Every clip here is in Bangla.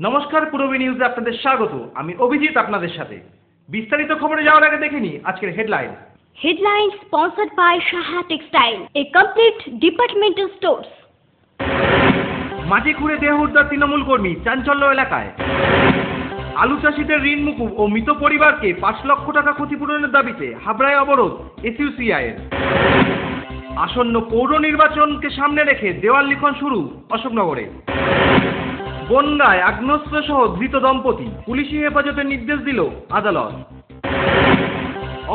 নমস্কার, পূরবী নিউজে আপনাদের স্বাগত। আমি অভিজিৎ আপনাদের সাথে। বিস্তারিত খবরে যাওয়ার আগে দেখে নিই আজকের headline. Headlines sponsored by Shaha Textile, a complete departmental stores. মাটি খুঁড়ে দেহ উদ্ধার তৃণমূল কর্মী, চাঞ্চল্য এলাকায়। আলু চাষিদের ঋণ মুকুব ও মৃত পরিবারকে 5 লক্ষ টাকা ক্ষতিপূরণের দাবিতে হাবড়ায় অবরোধ এসইউসিআইয়ের। আসন্ন পৌর নির্বাচনকে সামনে রেখে দেওয়াল লিখন শুরু অশোকনগরে। বনগাঁয় আগ্নেয়াস্ত্রসহ ধৃত দম্পতি, পুলিশি হেফাজতের নির্দেশ দিল আদালত।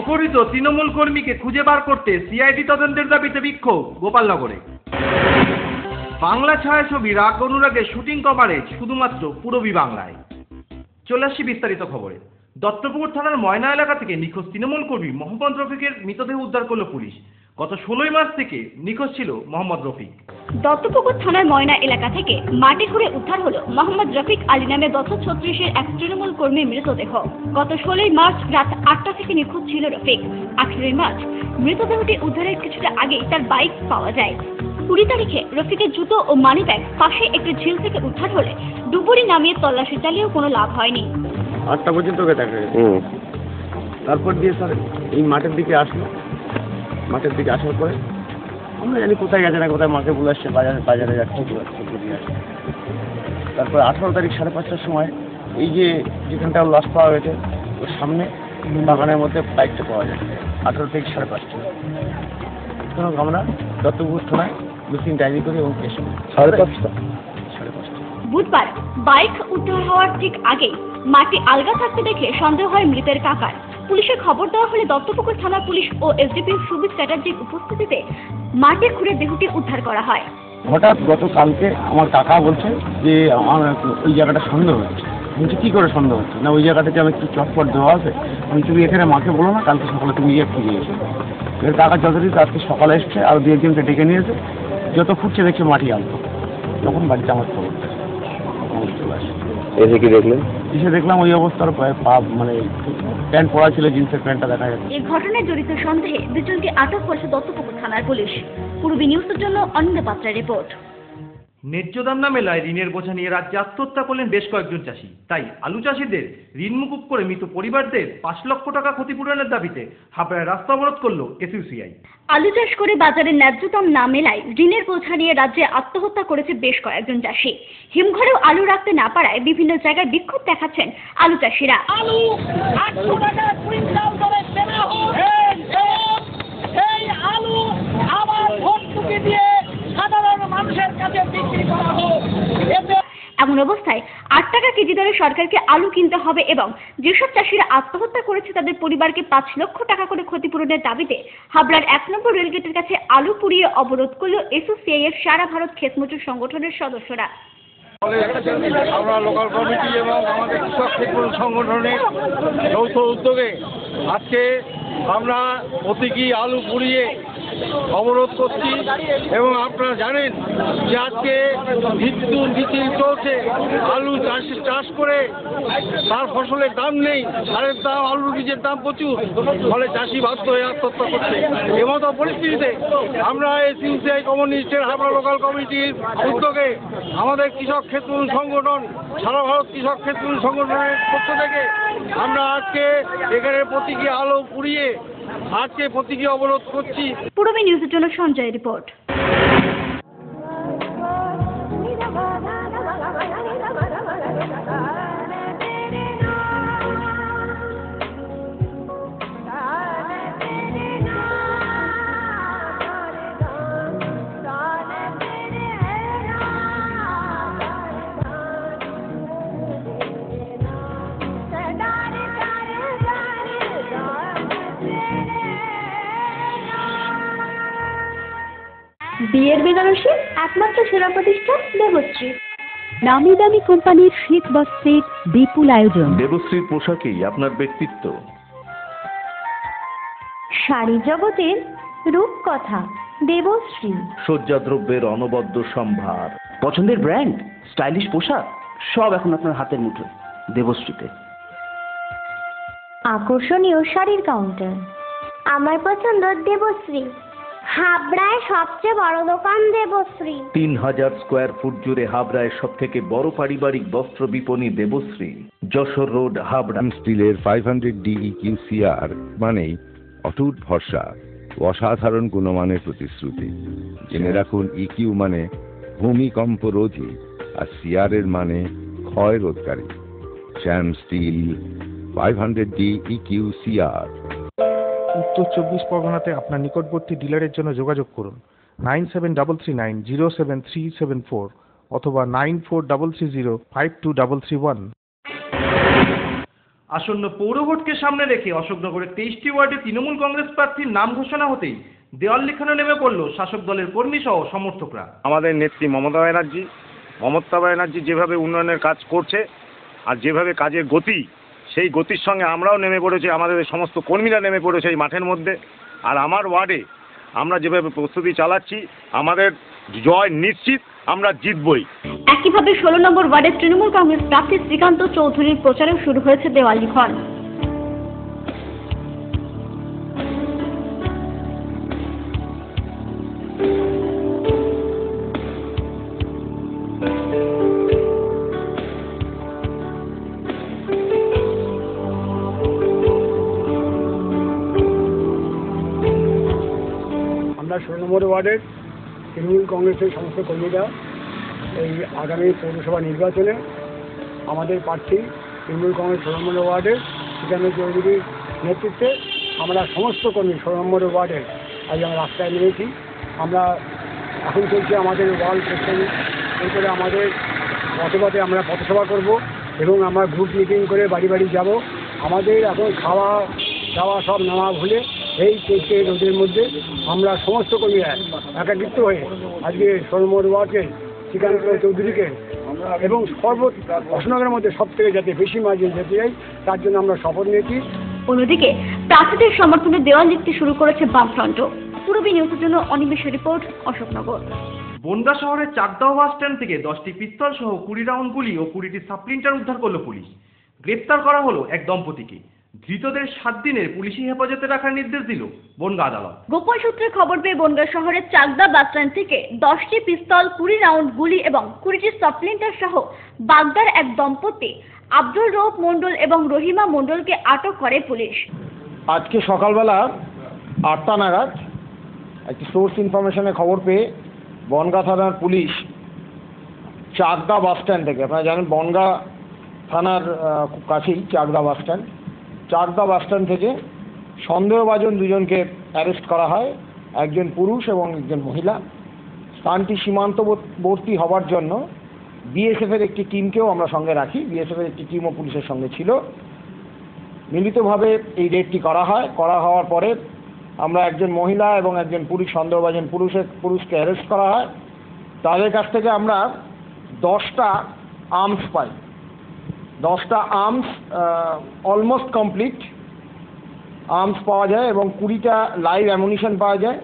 অপহৃত তৃণমূল কর্মীকে খুঁজে বার করতে সিআইডি তদন্তের দাবিতে বিক্ষোভ গোপালনগরে। বাংলা ছায়াছবি রাগ অনুরাগের শুটিং কভারেজ শুধুমাত্র পূরবী বাংলায়। চলে আসছি বিস্তারিত খবরে। দত্তপুকুর থানার ময়না এলাকা থেকে নিখোঁজ তৃণমূল কর্মী মোহাম্মদ রফিকের মৃতদেহ উদ্ধার করল পুলিশ। গত 16 মার্চ থেকে নিখোঁজ ছিল মোহাম্মদ রফিক। দত্তপুকুর থানার ময়না এলাকা থেকে মাটি খুঁড়ে উদ্ধার হলো মোহাম্মদ রফিক আলী নামে বছর 36-এর এক তৃণমূল কর্মীর মৃতদেহ। গত 16 মার্চ রাত 8টা থেকে নিখোঁজ ছিল রফিক। 18 মার্চ মৃতদেহটি উদ্ধারের কিছুটা আগেই তার বাইক পাওয়া যায়। 20 তারিখে রফিকের জুতো ও মানিব্যাগ পাশে একটি ঝিল থেকে উদ্ধার হলে ডুবুরি নামিয়ে তল্লাশি চালিয়েও কোনো লাভ হয়নি। 8টা পর্যন্ত দেখা গেছে। তারপর দিয়ে স্যার এই মাঠের দিকে আসলো। মাঠের দিকে আসার পরে আমরা জানি কোথায় গেছে না কোথায়, মাকে বলে আসছে বাজারে যাচ্ছে দিয়ে আসছে। তারপর 18 তারিখ 5:30টার সময় এই যেখানটা লাশ পাওয়া গেছে ওর সামনে বাগানের মধ্যে বাইকটা পাওয়া যায়। 18 থেকে 5:30টা তখন আমরা দত্তপুকুর থানায় মিসিং ডায়েরি করি এবং কেস 5:30 বুধবার বাইক উদ্ধার হওয়ার ঠিক আগেই মাটি আলগা থাকতে দেখে সন্দেহ হয় মৃতের কাকার। পুলিশে খবর দেওয়া হলে দত্তপুকুর থানার পুলিশ ও এসডিপি সুবিত চ্যাটার্জির উপস্থিতিতে মাটি খুঁড়ে দেহটি উদ্ধার করা হয়। হঠাৎ গতকালকে আমার কাকা বলছে যে আমার ওই জায়গাটা সন্দেহ হচ্ছে। বলছি কী করে সন্দেহ হচ্ছে? না ওই জায়গাটাতে আমি একটু চটপট দেওয়া আছে, আমি তুমি এখানে মাকে বলো না, কালকে সকালে তুমি গিয়ে ফিরে এসো। এর কাকা যতদিন আজকে সকালে এসছে আর 2-1জনকে ডেকে নিয়েছে, যত ফুটছে দেখছে মাটি আনতো, তখন বাড়িতে আমার খবর চলে আসে। এসে কি দেখলেন? এসে দেখলাম ওই অবস্থার মানে প্যান্ট পরা ছিল, জিন্সের প্যান্টটা দেখা যাচ্ছে। এই ঘটনায় জড়িত সন্দেহে 2জনকে আটক করেছে দত্তপুকুর থানার পুলিশ। পূরবী নিউজের জন্য অনিন্দ পাত্রের রিপোর্ট। ন্যায্য দাম না মেলায় ঋণের বোঝা নিয়ে রাজ্যে আত্মহত্যা করলেন বেশ কয়েকজন চাষি। তাই আলু চাষিদের ঋণ মুকুব করে মৃত পরিবারদের 5 লক্ষ টাকা ক্ষতিপূরণের দাবিতে হাবড়ায় রাস্তা অবরোধ করল এসইউসিআই। আলু চাষ করে বাজারে ন্যায্য দাম না মেলায় ঋণের বোঝা নিয়ে রাজ্যে আত্মহত্যা করেছে বেশ কয়েকজন চাষি। হিমঘরেও আলু রাখতে না পারায় বিভিন্ন জায়গায় বিক্ষোভ দেখাচ্ছেন আলু চাষিরা। আলু 800 টাকা কুইন্টাল দরে কেনা হোক, এই আলু আবার ভর্তুকি দিয়ে সাধারণ মানুষের কাছে বিক্রি করা হোক। এমন অবস্থায় 8 টাকা কেজি দরে সরকারকে আলু কিনতে হবে এবং যেসব চাষিরা আত্মহত্যা করেছে তাদের পরিবারকে 5 লক্ষ টাকা করে ক্ষতিপূরণের দাবিতে হাবড়ার 1 নম্বর রেলগেটের কাছে আলু পুড়িয়ে অবরোধ করল এসইউসিআই এর সারা ভারত ক্ষেত মজুর সংগঠনের সদস্যরা। আমরা লোকাল কমিটি এবং আমাদের কৃষক ক্ষেত্র সংগঠনের যৌথ উদ্যোগে আজকে আমরা প্রতীকী আলু পুড়িয়ে অবরোধ করছি এবং আপনারা জানেন যে আজকে বিদ্যুৎ মিছিল চলছে। আলু চাষ করে তার ফসলের দাম নেই, সারের দাম, আলুর বীজের দাম প্রচুর, ফলে চাষি বাধ্য হয়ে আত্মহত্যা করছে। এমতো পরিস্থিতিতে আমরা এসইউসিআই কমিউনিস্টের হাবড়া লোকাল কমিটির উদ্যোগে আমাদের কৃষক ক্ষেত্র সংগঠন, সারা ভারত কৃষক ক্ষেত্র সংগঠনের পক্ষ থেকে আমরা আজকে এখানে প্রতীকী আলু পুড়িয়ে আজকে প্রতীকী অবরোধ করছি। পূরবী নিউজের জন্য সঞ্জয় রিপোর্ট। বিয়ের বেনারসি একমাত্র সেরা প্রতিষ্ঠান দেবশ্রী। নামি দামি কোম্পানির শীত বস্ত্রের বিপুল আয়োজন। দেবশ্রীর পোশাকেই আপনার ব্যক্তিত্ব। শাড়ি জগতের রূপকথা দেবশ্রী। সজ্জাদ্রব্যের অনবদ্য সম্ভার। পছন্দের ব্র্যান্ড, স্টাইলিশ পোশাক সব এখন আপনার হাতের মুঠোয় দেবশ্রীতে। আকর্ষণীয় শাড়ির কাউন্টার। আমার পছন্দ দেবশ্রী। হাবড়ায় সবচেয়ে বড় দোকান দেবশ্রী। 3000 স্কোয়ার ফুট জুড়ে হাবড়ায় সব থেকে বড় পারিবারিক বস্ত্র বিপণী দেবশ্রী, যশোর রোড, হাবড়া। স্টিলের 500D EQCR মানেই অটুট ভরসা, অসাধারণ গুণমানের প্রতিশ্রুতি। জেনে রাখুন, EQ মানে ভূমিকম্প রোধী, আর CR এর মানে ক্ষয় রোধকারী। শ্যাম স্টিল 500D EQCR। উত্তর 24 পরগনাতে আপনার নিকটবর্তী ডিলারের জন্য যোগাযোগ করুন 9733907374 অথবা 9433052331। আসন্ন পৌর ভোটকে সামনে রেখে অশোকনগরের 23টি ওয়ার্ডে তৃণমূল কংগ্রেস প্রার্থীর নাম ঘোষণা হতেই দেওয়াল লিখানো নেমে পড়ল শাসক দলের কর্মী সহ সমর্থকরা। আমাদের নেত্রী মমতা ব্যানার্জি যেভাবে উন্নয়নের কাজ করছে আর যেভাবে কাজের গতি, সেই গতির সঙ্গে আমরাও নেমে পড়েছি, আমাদের সমস্ত কর্মীরা নেমে পড়েছে এই মাঠের মধ্যে। আর আমার ওয়ার্ডে আমরা যেভাবে প্রস্তুতি চালাচ্ছি, আমাদের জয় নিশ্চিত, আমরা জিতবই। একইভাবে 16 নম্বর ওয়ার্ডের তৃণমূল কংগ্রেস প্রার্থী শ্রীকান্ত চৌধুরীর প্রচারেও শুরু হয়েছে দেওয়াল লিখন। আমরা 16 নম্বর ওয়ার্ডের তৃণমূল কংগ্রেসের সমস্ত কর্মীরা এই আগামী পৌরসভা নির্বাচনে আমাদের প্রার্থী তৃণমূল কংগ্রেস 16 নম্বর ওয়ার্ডের শ্রীকান্ত চৌধুরীর নেতৃত্বে আমরা সমস্ত কর্মী 16 নম্বর ওয়ার্ডের আজ আমরা রাস্তায় নেমেছি। আমরা এখন চলছে আমাদের ওয়ার্ড সেকশন, এরপরে আমাদের পথে আমরা পথসভা করব এবং আমরা গ্রুপ মিটিং করে বাড়ি বাড়ি যাব। আমাদের এখন খাওয়া দাওয়া সব নেওয়া ভুলে এই চেষ্টা রোদের মধ্যে আমরা সমস্ত কর্মীরা একাকিত্ব হয়ে আজকে 16 নম্বর ওয়ার্ডের শ্রীকান্ত চৌধুরীকে এবং অশোকনগরের মধ্যে সব থেকে যাতে বেশি মার্জিন যেতে চাই, তার জন্য আমরা শপথ নিয়েছি। অন্যদিকে প্রার্থীদের সমর্থনে দেওয়াল লিখতে শুরু করেছে বামফ্রন্ট। পূর্বী নিউজের জন্য অনিমেষের রিপোর্ট, অশোকনগর। বনগাঁ শহরের চাকদাহ বাস স্ট্যান্ড থেকে 10টি পিস্তল সহ 20 রাউন্ড গুলি ও 20টি সাপ্লিন্টার উদ্ধার করল পুলিশ। গ্রেপ্তার করা হলো এক দম্পতিকে। ধৃতদের 7 দিনের পুলিশি হেফাজতে রাখার নির্দেশ দিল বনগাঁ আদালত। গোপন সূত্রে খবর পেয়ে বনগাঁ শহরের চাকদা বাস স্ট্যান্ড থেকে 10টি পিস্তল, 20 রাউন্ড গুলি এবং 20টি সাপ্লিন্টার সহ বাগদার এক দম্পতি আব্দুল রৌফ মণ্ডল এবং রহিমা মণ্ডলকে আটক করে পুলিশ। আজকে সকালবেলা 8টা নাগাদ একটি সোর্স ইনফরমেশনে খবর পেয়ে বনগাঁ থানার পুলিশ চাকদা বাস স্ট্যান্ড থেকে, আপনারা জানেন বনগাঁ থানার কাছেই Chakdah bus stand, Chakdah bus stand থেকে সন্দেহভাজন দুজনকে অ্যারেস্ট করা হয়, একজন পুরুষ এবং একজন মহিলা। স্থানটি সীমান্তবর্তী হওয়ার জন্য বিএসএফের একটি টিমকেও আমরা সঙ্গে রাখি, বিএসএফের একটি টিমও পুলিশের সঙ্গে ছিল। মিলিতভাবে এই রেডটি করা হয়। করা হওয়ার পরে আমরা একজন মহিলা এবং একজন পুরুষ সন্দেহভাজন পুরুষকে অ্যারেস্ট করা হয়। তাদের কাছ থেকে আমরা 10টা আর্মস পাই। 10টা আর্মস অলমোস্ট কমপ্লিট আর্মস পাওয়া যায় এবং 20টা লাইভ অ্যামুনিশন পাওয়া যায়,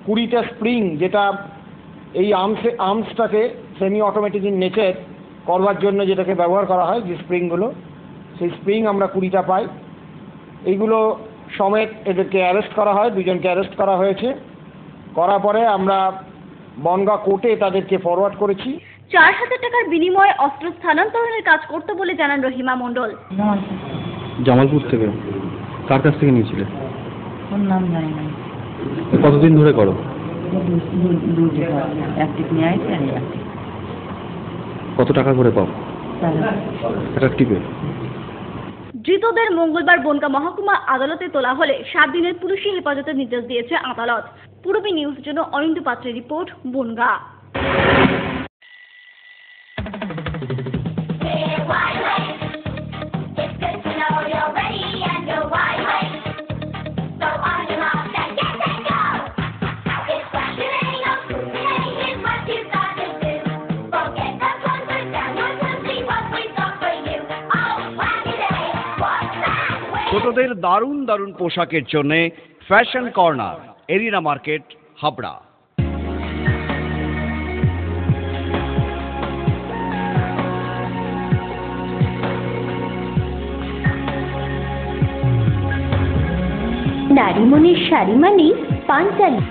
20টা স্প্রিং, যেটা এই আর্মসটাকে সেমি অটোমেটিক ইন নেচার করবার জন্য যেটাকে ব্যবহার করা হয়, যে স্প্রিংগুলো, সেই স্প্রিং আমরা 20টা পাই। এইগুলো সমেত এদেরকে অ্যারেস্ট করা হয়, দুজনকে অ্যারেস্ট করা হয়েছে। করার পরে আমরা বনগাঁ কোর্টে তাদেরকে ফরওয়ার্ড করেছি। 4000 টাকার বিনিময়ে অস্ত্র স্থানান্তরের কাজ করতে বলে জানান রহিমা মণ্ডল। জামালপুর থেকে। কার কাছ থেকে নিয়েছিলে? ওর নাম জানি না। কতদিন ধরে করো? একটি নিয়ে আসছে আর একটি। কত টাকা করে পাও একটা টিপে? ধৃতদের মঙ্গলবার বনগাঁ মহকুমা আদালতে তোলা হলে 7 দিনের পুলিশি হেফাজতের নির্দেশ দিয়েছে আদালত। পূর্বী নিউজের জন্য অনিন্দ পাত্রের রিপোর্ট, বনগাঁ। ছোটদের দারুণ দারুণ পোশাকের জন্য fashion corner, arena market, Habra. নারীমণির শাড়ি মানে পাঞ্জালি,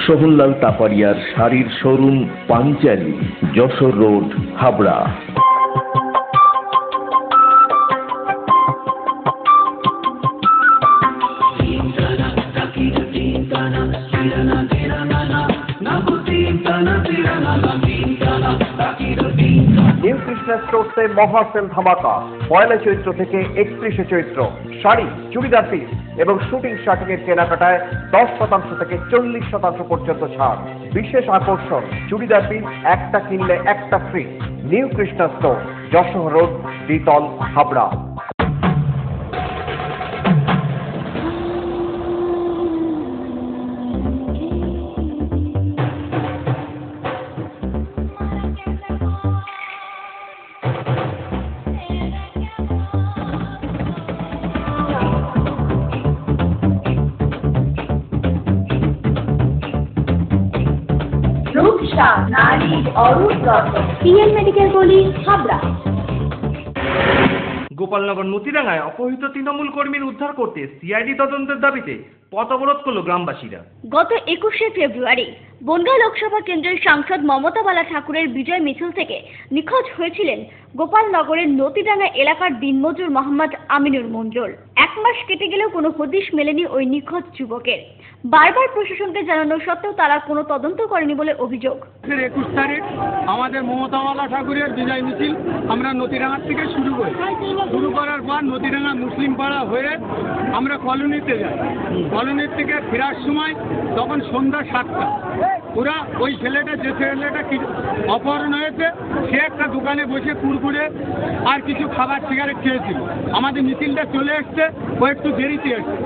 সোহনলাল তাপারিয়ার শাড়ির showroom Panchali, Jessore road, Habra. New Krishna স্টোর্সে মহাসেল ধামাকা 1 চৈত্র থেকে 31 চৈত্র। শাড়ি, চুড়িদার পিস এবং শুটিং শার্টিং এর কেনাকাটায় 10% থেকে 40% পর্যন্ত ছাড়। বিশেষ আকর্ষণ, চুড়িদার পিস একটা কিনলে একটা free. New Krishna store, Jessore road, দ্বিতল, হাবড়া। রূপসা নারীর অরূপ রত্ন, পিএন মেডিকেল গলি, হাবড়া। গোপালনগর নতিরাঙ্গায় অপহৃত তৃণমূল কর্মীর উদ্ধার করতে সিআইডি তদন্তের দাবিতে পথ অবরোধ করল গ্রামবাসীরা। গত 21শে ফেব্রুয়ারি বনগাঁ লোকসভা কেন্দ্রের সাংসদ মমতা বালা ঠাকুরের বিজয় মিছিল থেকে নিখোঁজ হয়েছিলেন গোপালনগরের নতিরাঙ্গা এলাকার দিনমজুর মোহাম্মদ আমিনুর মঞ্জুর। 1 মাস কেটে গেলেও কোনো হদিশ মেলেনি ওই নিখোঁজ যুবকের। বারবার প্রশাসনকে জানানো সত্ত্বেও তারা কোনো তদন্ত করেনি বলে অভিযোগ। 21 তারিখ আমাদের মমতা বালা ঠাকুরের বিজয় মিছিল আমরা নতিরাঙ্গা থেকে শুরু করি। শুরু করার পর নতিরাঙ্গা মুসলিম পাড়া হয়ে আমরা কলোনিতে যাই। কলোনির থেকে ফেরার সময় তখন সন্ধ্যা 7টা। ওরা ওই ছেলেটা, যে ছেলেটা অপহরণ হয়েছে, সে একটা দোকানে বসে কুরকুরে আর কিছু খাবার সিগারেট খেয়েছিল। আমাদের মিছিলটা চলে এসছে, ও একটু দেরিতে এসছে।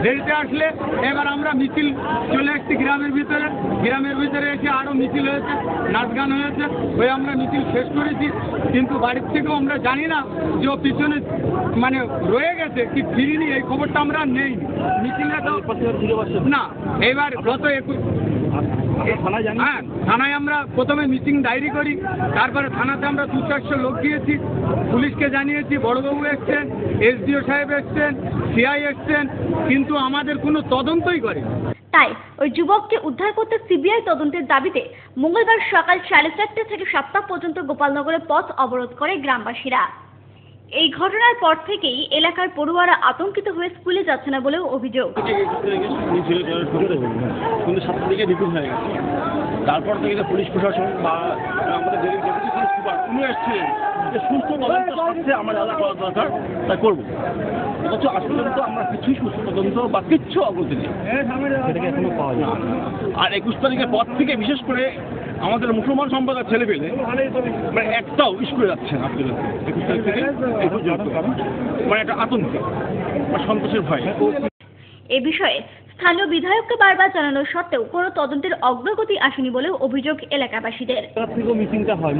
দেরিতে আসলে এবার আমরা মিছিল চলে এসছি গ্রামের ভিতরে। গ্রামের ভিতরে এসে আরও মিছিল হয়েছে, নাচ গান হয়েছে। ওই আমরা মিছিল শেষ করেছি, কিন্তু বাড়ির থেকেও আমরা জানি না যে ও পিছনে মানে রয়ে গেছে কি ফিরিনি, এই খবরটা আমরা নেই। মিছিলটা না, এবার গত 21 হ্যাঁ, থানায় আমরা প্রথমে মিটিং ডায়েরি করি, তারপরে থানাতে আমরা 200-400 লোক গিয়েছি, পুলিশকে জানিয়েছি, বড়বাবু এসছেন, এসডিও সাহেব এসছেন, সিআই এসছেন, কিন্তু আমাদের কোনো তদন্তই করে। তাই ওই যুবককে উদ্ধার করতে সিবিআই তদন্তের দাবিতে মঙ্গলবার সকাল 4:30 থেকে 7টা পর্যন্ত গোপালনগরে পথ অবরোধ করে গ্রামবাসীরা। এই ঘটনার পর থেকেই এলাকার পড়ুয়ারা আতঙ্কিত হয়ে স্কুলে যাচ্ছে না বলেও অভিযোগ। কিন্তু 7টার দিকে নিখোঁজ হয়ে গেছে। তারপর থেকে পুলিশ প্রশাসন বা আমাদের ডেপুটি পুলিশ সুপার উনি এসেছিলেন যে সুস্থ তদন্ত স্বার্থে আমরা যা করা দরকার তা করবো। অথচ আজ পর্যন্ত আমরা কিছুই সুস্থ তদন্ত বা কিচ্ছু অগ্রগতি নেই, সেটাকে এখনো পাওয়া যায়। আর 21 তারিখের পর থেকে বিশেষ করে আমাদের মুসলমান সম্প্রদায়ের ছেলে পেলে মানে একটাও স্কুলে যাচ্ছে না। 21 তারিখ থেকে এই পর্যন্ত মানে একটা আতঙ্ক বা সন্তোষের ভয়। এ বিষয়ে স্থানীয় বিধায়ককে বারবার জানানো সত্ত্বেও কোনো তদন্তের অগ্রগতি আসেনি বলেও অভিযোগ এলাকাবাসীদের। মিটিংটা হয়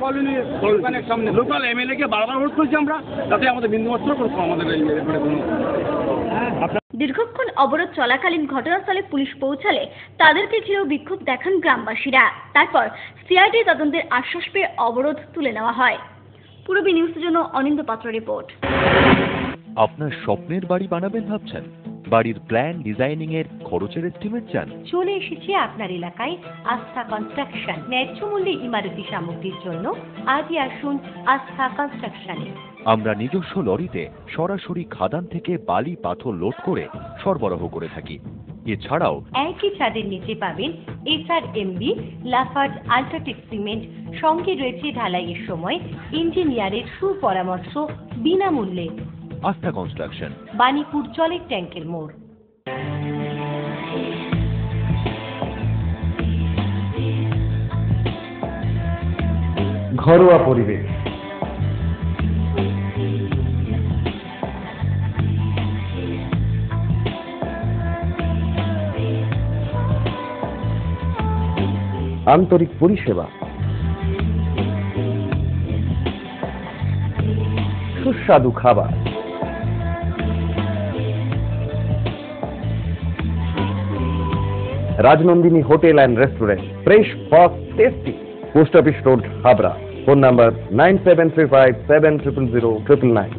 কলোনির সামনে, লোকাল এমএলএ কে বারবার অনুরোধ করেছি আমরা, তাতে আমাদের বিন্দুমাত্র আমাদের দীর্ঘক্ষণ অবরোধ চলাকালীন ঘটনাস্থলে পুলিশ পৌঁছালে তাদেরকে ঘিরেও বিক্ষোভ দেখান গ্রামবাসীরা। তারপর সিআইডি তদন্তের আশ্বাস পেয়ে অবরোধ তুলে নেওয়া হয়। পূর্বী নিউজের জন্য অনিন্দ পাত্র রিপোর্ট। আপনার স্বপ্নের বাড়ি বানাবেন ভাবছেন? বাড়ির প্ল্যান ডিজাইনিং এর খরচের এস্টিমেট চান? চলে এসেছে আপনার এলাকায় আস্থা কনস্ট্রাকশন। ন্যায্য মূল্যে ইমারতি সামগ্রীর জন্য আজই আসুন আস্থা কনস্ট্রাকশনে। আমরা নিজস্ব লরিতে সরাসরি খাদান থেকে বালি পাথর লোড করে সরবরাহ করে থাকি। এছাড়াও একই ছাদের নিচে পাবেন এসআরএমবি, লাফার্জ, আল্ট্রাটেক সিমেন্ট। সঙ্গে রয়েছে ঢালাইয়ের সময় ইঞ্জিনিয়ারের সুপরামর্শ বিনামূল্যে। আস্থা কনস্ট্রাকশন, বাণীপুর জলের ট্যাঙ্কের মোড়। ঘরোয়া পরিবেশ, আন্তরিক পরিষেবা, সুস্বাদু খাবার, Rajnandini hotel and restaurant, fresh, fast, tasty. Post office road, Habra. Phone number 9735700999।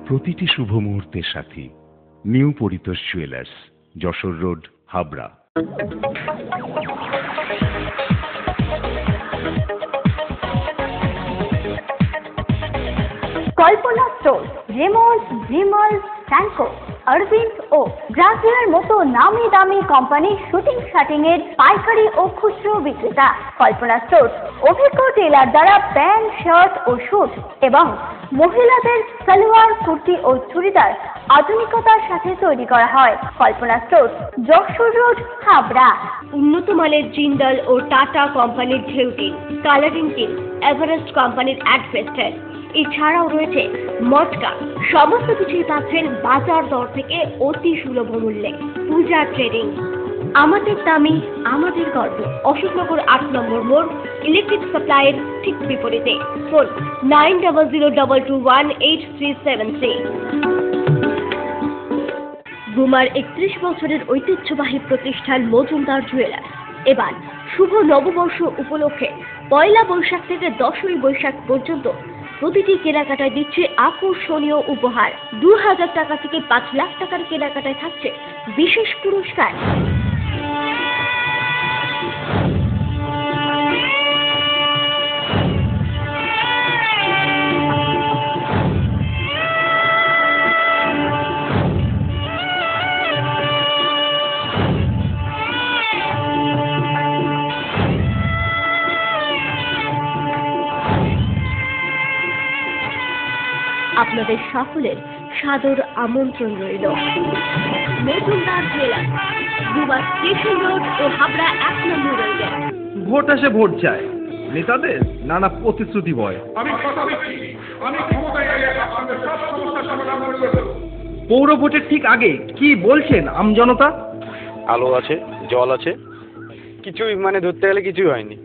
প্রতিটি শুভ মুহূর্তের সাথী new Paritosh jewellers, Jessore road, Habra. Kalpana store, Raymonds, Vimal, Senco, Arvind ও ব্রাজিলের মতো নামি দামি কোম্পানির শুটিং শাটিং এর পাইকারি ও খুচরো বিক্রেতা। কল্পনা স্টোর অভিজ্ঞ টেলার দ্বারা প্যান্ট, শার্ট ও স্যুট এবং মহিলাদের সালোয়ার, কুর্তি ও চুড়িদার আধুনিকতার সাথে তৈরি করা হয়। কল্পনা স্টোর, যশোর রোড, হাবড়া। উন্নত মানের জিন্দাল ও টাটা কোম্পানির ঢেউ টিন, কালারিং টিন, এভারেস্ট কোম্পানির অ্যাডভেস্টার, এছাড়াও রয়েছে মটকা। সমস্ত কিছুই পাচ্ছেন বাজার দর থেকে অতি সুলভ মূল্যে। পূজা ট্রেডিং, আমাদের দামি আমাদের গর্ব। অশোকনগর 8 নম্বর মোড়, ইলেকট্রিক সাপ্লাইয়ের ঠিক বিপরীতে। ফোন 9002218373। গুমার 31 বছরের ঐতিহ্যবাহী প্রতিষ্ঠান মজুমদার জুয়েলার্স এবার শুভ নববর্ষ উপলক্ষে 1 বৈশাখ থেকে 10ই বৈশাখ পর্যন্ত প্রতিটি কেনাকাটায় দিচ্ছে আকর্ষণীয় উপহার। 2000 টাকা থেকে 5 লাখ টাকার কেনাকাটায় থাকছে বিশেষ পুরস্কার। আপনাদের সকলের সাদর আমন্ত্রণ রইল। মজুমদার জুয়েলার্স, গুবা স্টেশন রোড ও হাবড়া 1 নম্বর রেলগেট। ভোট আসে ভোট যায়, নেতাদের নানা প্রতিশ্রুতি বয়। পৌর ভোটের ঠিক আগে কি বলছেন আমজনতা? আলো আছে, জল আছে, কিছুই মানে ধরতে গেলে কিছুই হয়নি।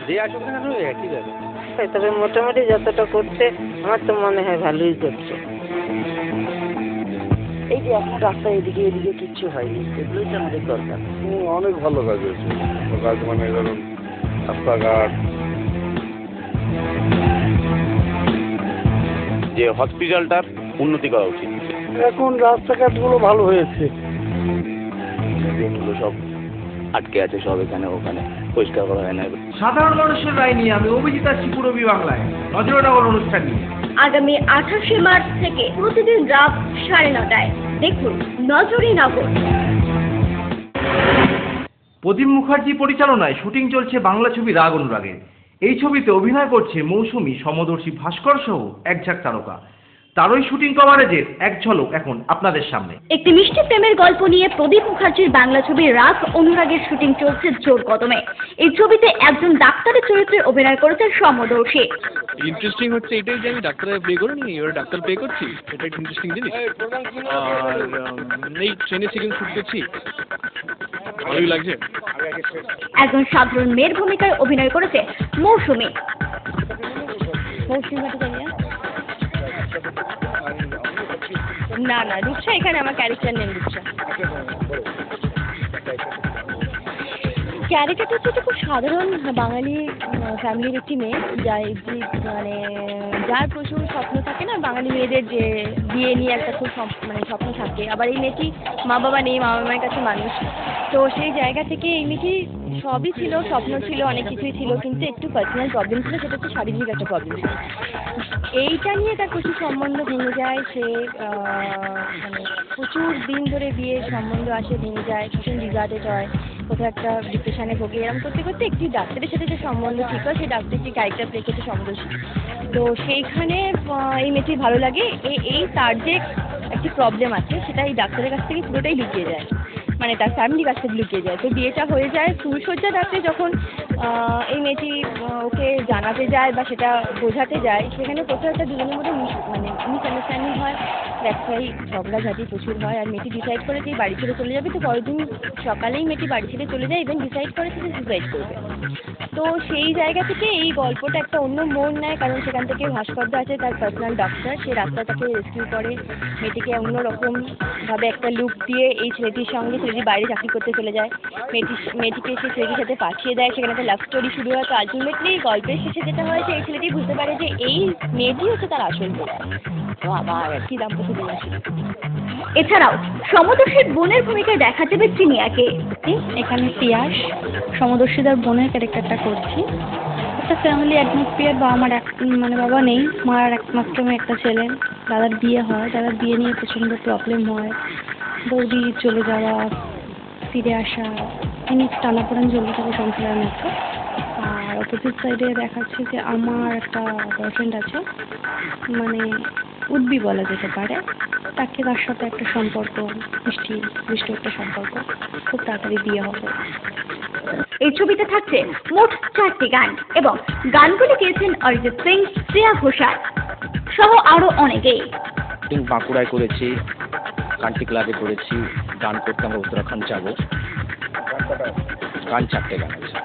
যে আসুক না কেন একই যাবে, তবে মোটামুটি যতটা করছে আমার তো মনে হয় ভালোই করছে। এই যে এখন রাস্তা এদিকে এদিকে কিচ্ছু হয়নি, এগুলোই তো আমাদের দরকার। অনেক ভালো কাজ হয়েছে, কাজ মানে ধরুন রাস্তাঘাট, যে হসপিটালটার উন্নতি করা উচিত। এখন রাস্তাঘাটগুলো ভালো হয়েছে। ড্রেনগুলো সব আটকে আছে, সব এখানে ওখানে পরিষ্কার করা হয় না। সাধারণ মানুষের রায় নিয়ে আমি অভিজিৎ আছি পূরবী বাংলায় নজরনগর অনুষ্ঠান নিয়ে। আগামী 28শে মার্চ থেকে প্রতিদিন রাত 9:30টায় দেখুন নজরে নগর। প্রদীপ মুখার্জি পরিচালনায় শুটিং চলছে বাংলা ছবি রাগ অনুরাগের। এই ছবিতে অভিনয় করছে মৌসুমী, সমদর্শী ভাস্কর সহ এক ঝাঁক তারকা। তারই শুটিং কভারেজের এক ঝলক এখন আপনাদের সামনে। একটি মিষ্টি প্রেমের গল্প নিয়ে প্রদীপ মুখার্জির বাংলা ছবি রাগ অনুরাগের শুটিং চলছে জোর কদমে। এই ছবিতে একজন ডাক্তারের চরিত্রে অভিনয় করেছেন সমদর্শী। ইন্টারেস্টিং হচ্ছে এটাই যে আমি ডাক্তারের প্লে করিনি, এবার ডাক্তার প্লে করছি, এটা একটা ইন্টারেস্টিং জিনিস। আর এই ট্রেনে সিকোয়েন্স শুট করছি, ভালোই লাগছে। একজন সাধারণ মেয়ের ভূমিকায় অভিনয় করেছে মৌসুমী। না না, রূপসা এখানে আমার ক্যারেক্টার নেম রূপসা। ক্যারেক্টারটা হচ্ছে খুব সাধারণ বাঙালি ফ্যামিলির একটি মেয়ে, মানে যার প্রচুর স্বপ্ন থাকে না বাঙালি মেয়েদের, যে বিয়ে নিয়ে একটা খুব মানে স্বপ্ন থাকে। আবার এই মেয়েটি মা বাবা নেই, মা বাবার কাছে মানুষ। তো সেই জায়গা থেকে এই মেয়েটি সবই ছিল, স্বপ্ন ছিল, অনেক কিছুই ছিল, কিন্তু একটু পার্সোনাল প্রবলেম ছিল, সেটা হচ্ছে শারীরিক একটা প্রবলেম ছিল। এইটা নিয়ে তার প্রচুর সম্বন্ধ ভেঙে যায়। সে মানে প্রচুর দিন ধরে বিয়ের সম্বন্ধ আসে, ভেঙে যায়, ভীষণ ডিজার্টেড হয়, কোথাও একটা ডিপ্রেশনে ভোগে। এরকম করতে করতে একটি ডাক্তারের সাথে যে সম্বন্ধ ঠিক হয়, সেই ডাক্তারটি ক্যারেক্টার প্লে করতে সমদর্শী। তো সেইখানে এই মেয়েটির ভালো লাগে। এই তার যে একটি প্রবলেম আছে সেটা এই ডাক্তারের কাছ থেকে পুরোটাই লুকিয়ে যায়, মানে তার ফ্যামিলির কাছ থেকে লুকিয়ে যায়। তো বিয়েটা হয়ে যায়, ফুলশয্যা রাতে যখন এই মেয়েটি ওকে জানাতে যায় বা সেটা বোঝাতে যায়, সেখানে কোথাও একটা দুজনের মধ্যে মিসআন্ডারস্ট্যান্ডিং হয়, ব্যবসায়ী ঝগড়াঝাটি প্রচুর হয়। আর মেয়েটি ডিসাইড করে যে বাড়ি ছেড়ে চলে যাবে। তো পরের দিন সকালেই মেয়েটি বাড়ি ছেড়ে চলে যায় এবং ডিসাইড করে যে সুসাইড করবে। তো সেই জায়গা থেকে এই গল্পটা একটা অন্য মোড় নেয়, কারণ সেখান থেকে ভাস্কর্য আছে তার পার্সোনাল ডক্টর, সে রাস্তায় তাকে রেস্কিউ করে, মেয়েটিকে অন্যরকমভাবে একটা লুক দিয়ে এই ছেলেটির সঙ্গে, ছেলেটি বাইরে চাকরি করতে চলে যায়, মেয়েটিকে সেই ছেলেটির সাথে পাঠিয়ে দেয়, সেখানে একটা লাভ স্টোরি শুরু হয়। তো আলটিমেটলি গল্পের শেষে যেটা হয় যে এই ছেলেটি বুঝতে পারে যে এই মেয়েটি হচ্ছে তার আসল বউ। তো আবার কি দাম্পত্য জীবন শুরু। এছাড়াও সমদর্শীর বোনের ভূমিকায় দেখা যাবে চিনিয়াকে। এখানে তিয়াস সমদর্শীদার বোনের ক্যারেক্টারটা করছি। একটা ফ্যামিলি অ্যাটমসফিয়ার, আমার বাবা নেই, মার একমাত্র মেয়ে একটা ছেলে, দাদার বিয়ে হয়, দাদার বিয়ে নিয়ে প্রচণ্ড প্রবলেম হয়, বৌদি চলে যাওয়া, ফিরে আসা, তিনি টানাপোড়েন চলতে থাকে সংসারের মতো। আর অপোজিট সাইডে দেখাচ্ছে যে আমার একটা বয়ফ্রেন্ড আছে, উদ্বি বলা যেতে পারে, তার সাথে একটা সম্পর্ক, মিষ্টি একটা সম্পর্ক, খুব তাড়াতাড়ি বিয়ে হবে। এই ছবিতে থাকছে মোট 4টি গান এবং গানগুলি গেয়েছেন অরিজিৎ সিং, শ্রেয়া ঘোষাল সহ আরো অনেকেই। বাঁকুড়ায় করেছি, কান্টি ক্লাবে করেছি, গান করতে আমরা উত্তরাখণ্ড যাবো। গান 4টে গান আছে।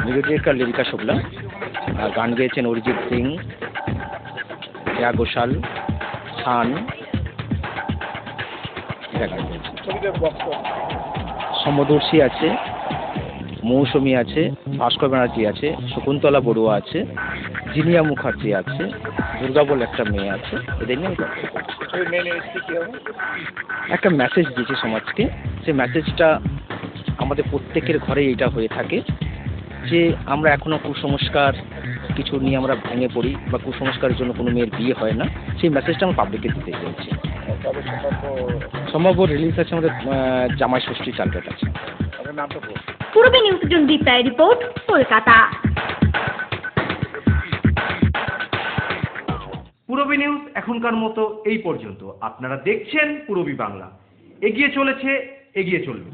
মিউজিক লিরিকা শুক্লা, গান গেয়েছেন অরিজিৎ সিং, শ্রেয়া ঘোষাল, খান, গান গেয়েছেন। সমদর্শী আছে, মৌসুমী আছে, ভাস্কর ব্যানার্জি আছে, শকুন্তলা বড়ুয়া আছে, জিনিয়া মুখার্জি আছে, দুর্গা বলে একটা মেয়ে আছে। এদের নিয়ে একটা মেসেজ দিয়েছি সমাজকে। সেই মেসেজটা আমাদের প্রত্যেকের ঘরে এটা হয়ে থাকে যে আমরা এখনো কুসংস্কার কিছু নিয়ে আমরা ভেঙে পড়ি বা কুসংস্কারের জন্য কোনো মেয়ের বিয়ে হয় না। সেই মেসেজটা আমরা পাবলিককে দিতে চাইছি। সম্ভব রিলিজ আছে আমাদের জামাই ষষ্ঠী টার্গেট আছে। পূরবী নিউজের জন্য দীপ রায় রিপোর্ট, কলকাতা। পূরবী নিউজ এখনকার মতো এই পর্যন্ত। আপনারা দেখছেন পূরবী বাংলা। এগিয়ে চলেছে, এগিয়ে চলবে।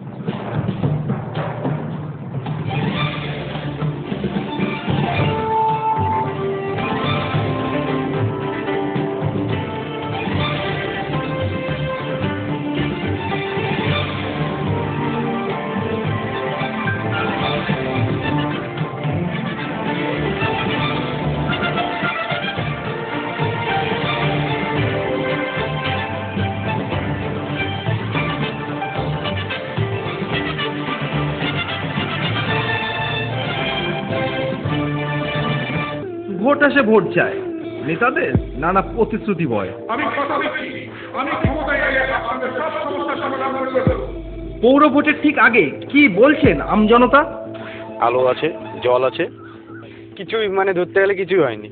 ভোট আসে ভোট যায়, নেতাদের নানা প্রতিশ্রুতি বয়। আমি কথা দিচ্ছি, আমি ক্ষমতায় গেলে আপনাদের সব সমস্যার সমাধান করে দেব। পৌর ভোটের ঠিক আগে কি বলছেন আমজনতা? আলো আছে, জল আছে, কিছুই ধরতে গেলে কিছুই হয়নি।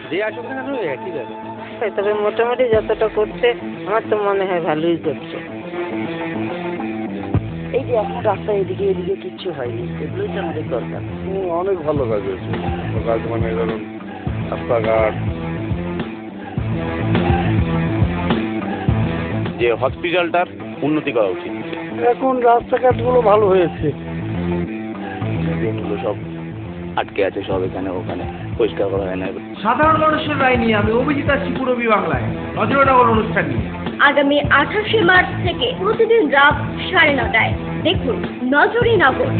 যে আসুক না কেন একই যাবে। তবে মোটামুটি যতটা করছে আমার তো মনে হয় ভালোই করছে। এই যে এখন রাস্তা এদিকে কিচ্ছু হয়নি, এগুলোই তো আমাদের দরকার। অনেক ভালো কাজ হয়েছে। কাজ ধরুন রাস্তাঘাট, যে হসপিটালটার উন্নতি করা উচিত। এখন রাস্তাঘাটগুলো ভালো হয়েছে। ড্রেনগুলো সব আটকে আছে, সব এখানে ওখানে পরিষ্কার করা হয় না। সাধারণ মানুষের রায় নিয়ে আমি অভিজিৎ আছি পূরবী বাংলায় নজরনগর অনুষ্ঠান নিয়ে। আগামী 28শে মার্চ থেকে প্রতিদিন রাত 9:30টায় দেখুন নজরে নগর।